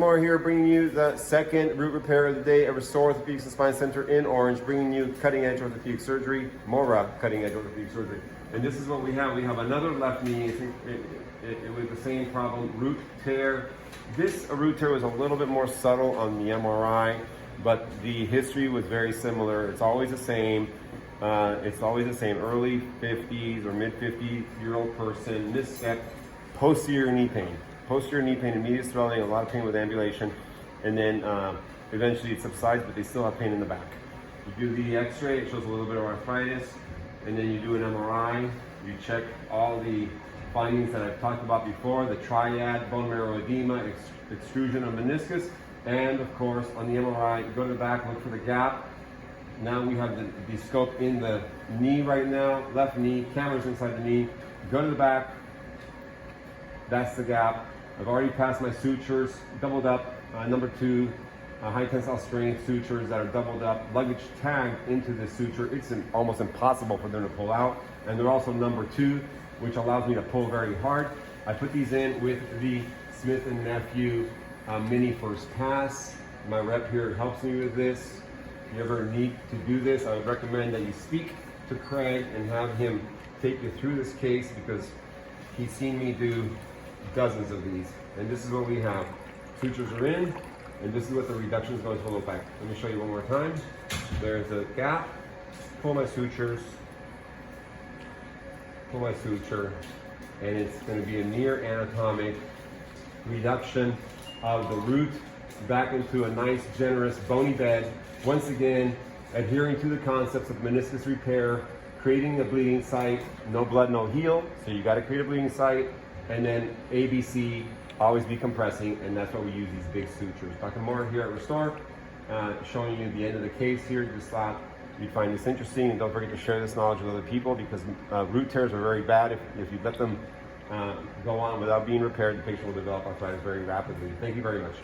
More here, bringing you the second root repair of the day at Restore Orthopedics and Spine Center in Orange, bringing you cutting edge orthopedic surgery, Mora cutting edge orthopedic surgery. And this is what we have. We have another left knee. It was the same problem, root tear. This root tear was a little bit more subtle on the MRI, but the history was very similar. It's always the same. Early 50s or mid 50-year-old person, misstep, posterior knee pain. Posterior knee pain, immediate swelling, a lot of pain with ambulation, and then eventually it subsides, but they still have pain in the back. You do the X-ray, it shows a little bit of arthritis, and then you do an MRI. You check all the findings that I've talked about before, the triad, bone marrow edema, extrusion of meniscus, and of course on the MRI, you go to the back, look for the gap. Now we have the scope in the knee right now, left knee, camera's inside the knee. Go to the back, that's the gap. I've already passed my sutures, doubled up, number 2, high tensile strength sutures that are doubled up, luggage tagged into the suture. It's almost impossible for them to pull out. And they're also number 2, which allows me to pull very hard. I put these in with the Smith & Nephew mini first pass. My rep here helps me with this. If you ever need to do this, I would recommend that you speak to Craig and have him take you through this case, because he's seen me do dozens of these. And this is what we have. Sutures are in, and this is what the reduction is going to look like. Let me show you one more time. There's a gap. Pull my sutures. Pull my suture. And it's going to be a near anatomic reduction of the root back into a nice, generous, bony bed. Once again, adhering to the concepts of meniscus repair, creating a bleeding site, no blood, no heal. So you got to create a bleeding site. And then ABC, always be compressing, and that's why we use these big sutures. Dr. Mora here at Restore, showing you the end of the case here. Just thought you'd find this interesting, and don't forget to share this knowledge with other people, because root tears are very bad. If you let them go on without being repaired, the patient will develop arthritis very rapidly. Thank you very much.